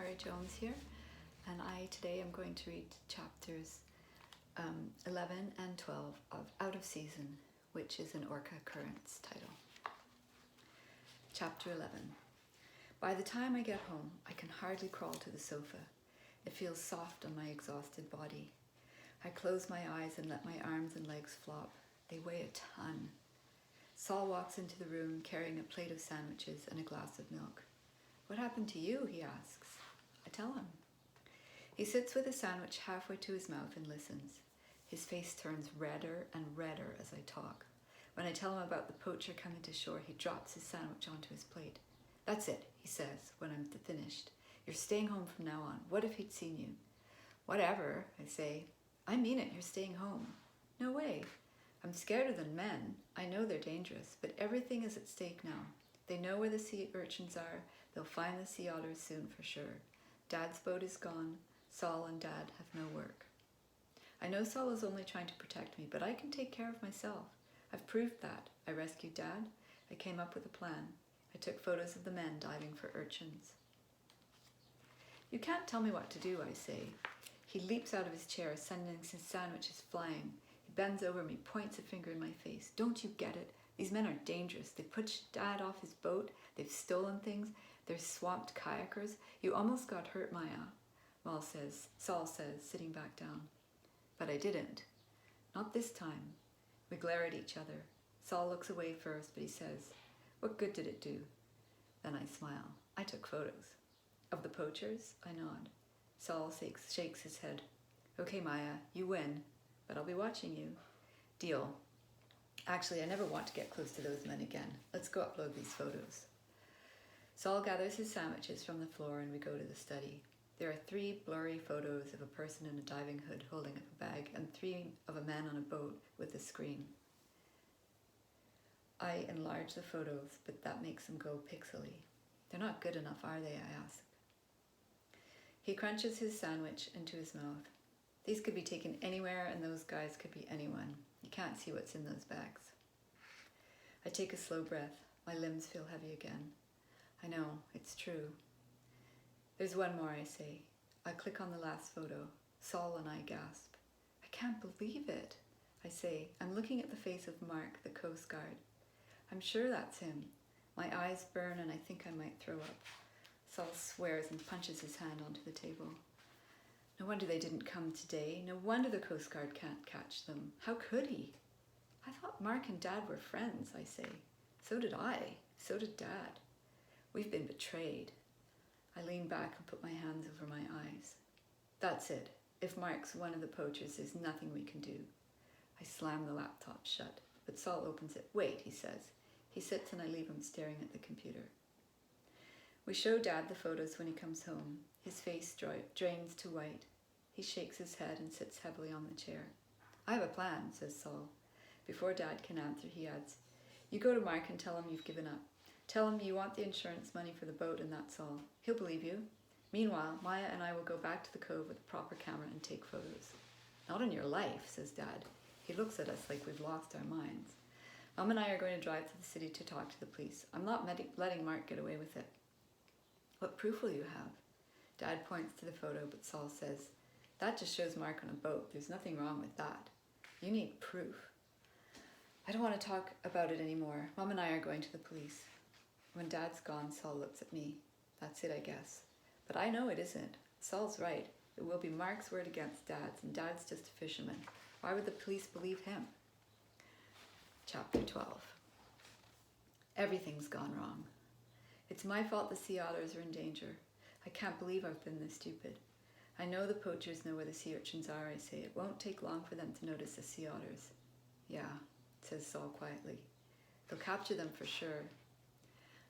Kari Jones here, and today I'm going to read chapters 11 and 12 of Out of Season, which is an Orca Currents title. Chapter 11. By the time I get home, I can hardly crawl to the sofa. It feels soft on my exhausted body. I close my eyes and let my arms and legs flop. They weigh a ton. Saul walks into the room carrying a plate of sandwiches and a glass of milk. "What happened to you?" he asks. I tell him. He sits with a sandwich halfway to his mouth and listens. His face turns redder and redder as I talk. When I tell him about the poacher coming to shore, he drops his sandwich onto his plate. "That's it," he says when I'm finished. "You're staying home from now on. What if he'd seen you?" "Whatever," I say. "I mean it, you're staying home." "No way. I'm scareder than men. I know they're dangerous, but everything is at stake now. They know where the sea urchins are. They'll find the sea otters soon for sure. Dad's boat is gone. Saul and Dad have no work. I know Saul is only trying to protect me, but I can take care of myself. I've proved that. I rescued Dad. I came up with a plan. I took photos of the men diving for urchins." "You can't tell me what to do," I say. He leaps out of his chair, sending his sandwiches flying. He bends over me, points a finger in my face. "Don't you get it? These men are dangerous. They pushed Dad off his boat. They've stolen things. They're swamped kayakers. You almost got hurt, Maya," Saul says, sitting back down. "But I didn't. Not this time." We glare at each other. Saul looks away first, but he says, "What good did it do?" Then I smile. "I took photos." "Of the poachers?" I nod. Saul shakes his head. "Okay, Maya, you win, but I'll be watching you." "Deal. Actually, I never want to get close to those men again. Let's go upload these photos." Saul gathers his sandwiches from the floor and we go to the study. There are 3 blurry photos of a person in a diving hood holding up a bag and 3 of a man on a boat with a screen. I enlarge the photos, but that makes them go pixely. "They're not good enough, are they?" I ask. He crunches his sandwich into his mouth. "These could be taken anywhere and those guys could be anyone. You can't see what's in those bags." I take a slow breath. My limbs feel heavy again. I know, it's true. "There's one more," I say. I click on the last photo. Saul and I gasp. "I can't believe it," I say. I'm looking at the face of Mark, the Coast Guard. I'm sure that's him. My eyes burn and I think I might throw up. Saul swears and punches his hand onto the table. "No wonder they didn't come today. No wonder the Coast Guard can't catch them. How could he?" "I thought Mark and Dad were friends," I say. "So did I. So did Dad. We've been betrayed." I lean back and put my hands over my eyes. "That's it. If Mark's one of the poachers, there's nothing we can do." I slam the laptop shut, but Saul opens it. "Wait," he says. He sits and I leave him staring at the computer. We show Dad the photos when he comes home. His face drains to white. He shakes his head and sits heavily on the chair. "I have a plan," says Saul. Before Dad can answer, he adds, "You go to Mark and tell him you've given up. Tell him you want the insurance money for the boat and that's all. He'll believe you. Meanwhile, Maya and I will go back to the cove with a proper camera and take photos." "Not in your life," says Dad. He looks at us like we've lost our minds. "Mom and I are going to drive to the city to talk to the police. I'm not letting Mark get away with it." "What proof will you have?" Dad points to the photo, but Saul says, "That just shows Mark on a boat. There's nothing wrong with that. You need proof." I don't want to talk about it anymore. Mom and I are going to the police. When Dad's gone, Saul looks at me. "That's it, I guess." But I know it isn't. Saul's right. It will be Mark's word against Dad's, and Dad's just a fisherman. Why would the police believe him? Chapter 12. Everything's gone wrong. It's my fault the sea otters are in danger. I can't believe I've been this stupid. I know the poachers know where the sea urchins are, I say. It won't take long for them to notice the sea otters. "Yeah," says Saul quietly. "They'll capture them for sure."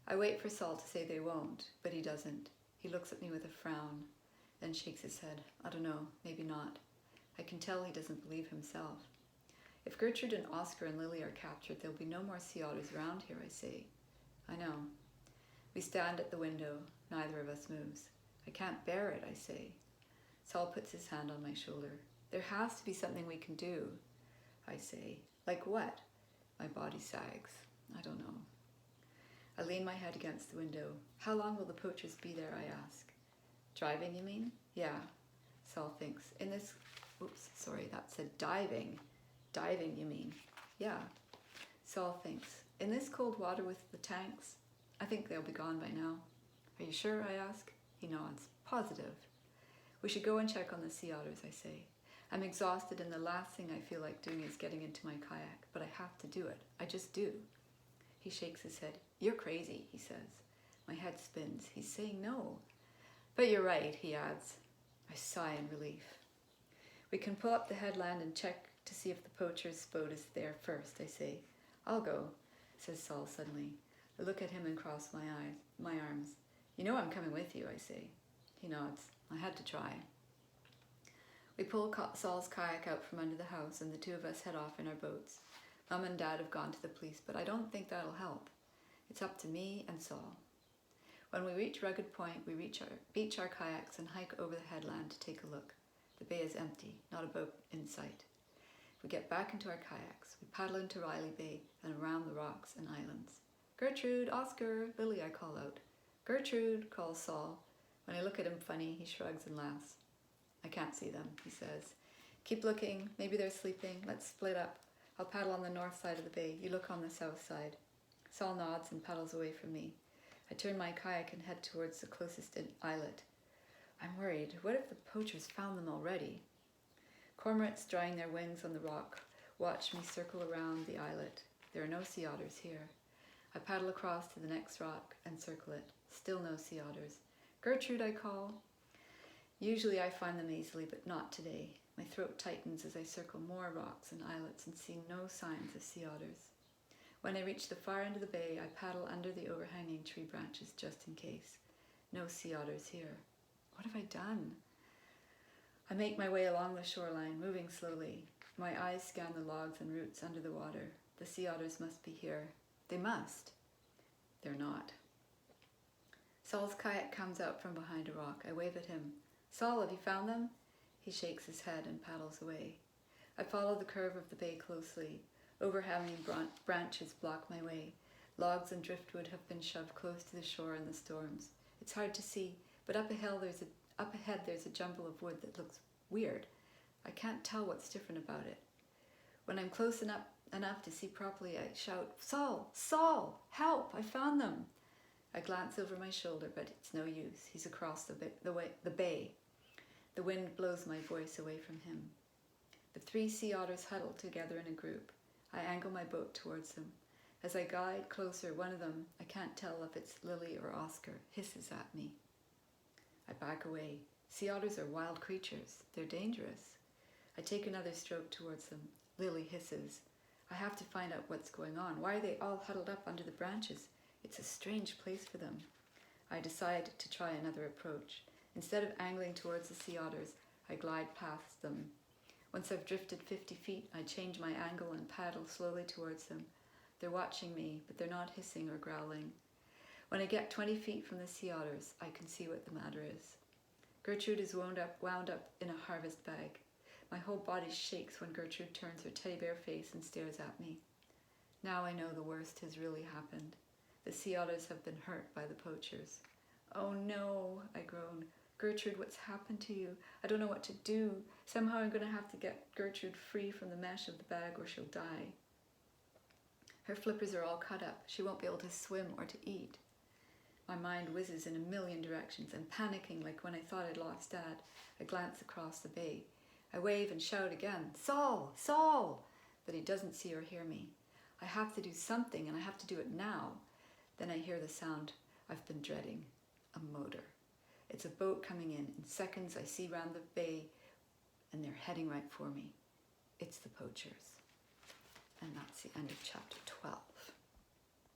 I wait for Saul to say they won't, but he doesn't. He looks at me with a frown, then shakes his head. "I don't know, maybe not." I can tell he doesn't believe himself. "If Gertrude and Oscar and Lily are captured, there'll be no more sea otters around here," I say. "I know." We stand at the window. Neither of us moves. "I can't bear it," I say. Saul puts his hand on my shoulder. "There has to be something we can do," I say. "Like what?" My body sags. I don't know. I lean my head against the window. "How long will the poachers be there?" I ask. Driving, you mean? Yeah, Saul thinks. In this, oops, sorry, that said diving. Diving, you mean? Yeah, Saul thinks. In this cold water with the tanks? I think they'll be gone by now. Are you sure, I ask? He nods. Positive. We should go and check on the sea otters, I say. I'm exhausted and the last thing I feel like doing is getting into my kayak, but I have to do it. I just do. He shakes his head. You're crazy, he says. My head spins. He's saying no. But you're right, he adds. I sigh in relief. We can pull up the headland and check to see if the poacher's boat is there first, I say. I'll go, says Saul suddenly. I look at him and cross my arms. You know I'm coming with you, I say. He nods. I had to try. We pull Saul's kayak out from under the house and the two of us head off in our boats. Mum and Dad have gone to the police, but I don't think that'll help. It's up to me and Saul. When we reach Rugged Point, we beach our kayaks and hike over the headland to take a look. The bay is empty, not a boat in sight. We get back into our kayaks. We paddle into Riley Bay and around the rocks and islands. Gertrude, Oscar, Lily, I call out. Gertrude, calls Saul. When I look at him funny, he shrugs and laughs. I can't see them, he says. Keep looking. Maybe they're sleeping. Let's split up. I'll paddle on the north side of the bay. You look on the south side. Saul nods and paddles away from me. I turn my kayak and head towards the closest islet. I'm worried. What if the poachers found them already? Cormorants drying their wings on the rock watch me circle around the islet. There are no sea otters here. I paddle across to the next rock and circle it. Still no sea otters. Gertrude, I call. Usually I find them easily, but not today. My throat tightens as I circle more rocks and islets and see no signs of sea otters. When I reach the far end of the bay, I paddle under the overhanging tree branches just in case. No sea otters here. What have I done? I make my way along the shoreline, moving slowly. My eyes scan the logs and roots under the water. The sea otters must be here. They must. They're not. Saul's kayak comes out from behind a rock. I wave at him. Saul, have you found them? He shakes his head and paddles away. I follow the curve of the bay closely. Overhanging branches block my way. Logs and driftwood have been shoved close to the shore in the storms. It's hard to see, but up ahead there's a jumble of wood that looks weird. I can't tell what's different about it. When I'm close enough to see properly, I shout, Saul! Saul! Help! I found them! I glance over my shoulder, but it's no use. He's across the bay. The wind blows my voice away from him. The 3 sea otters huddle together in a group. I angle my boat towards them. As I glide closer, one of them, I can't tell if it's Lily or Oscar, hisses at me. I back away. Sea otters are wild creatures. They're dangerous. I take another stroke towards them. Lily hisses. I have to find out what's going on. Why are they all huddled up under the branches? It's a strange place for them. I decide to try another approach. Instead of angling towards the sea otters, I glide past them. Once I've drifted 50 feet, I change my angle and paddle slowly towards them. They're watching me, but they're not hissing or growling. When I get 20 feet from the sea otters, I can see what the matter is. Gertrude is wound up in a harvest bag. My whole body shakes when Gertrude turns her teddy bear face and stares at me. Now I know the worst has really happened. The sea otters have been hurt by the poachers. Oh no, I groan. Gertrude, what's happened to you? I don't know what to do. Somehow I'm going to have to get Gertrude free from the mesh of the bag or she'll die. Her flippers are all cut up. She won't be able to swim or to eat. My mind whizzes in a million directions. I'm panicking like when I thought I'd lost Dad. I glance across the bay. I wave and shout again, Saul! Saul! But he doesn't see or hear me. I have to do something and I have to do it now. Then I hear the sound I've been dreading, a motor. It's a boat coming in. In seconds I see round the bay and they're heading right for me. It's the poachers. And that's the end of chapter 12.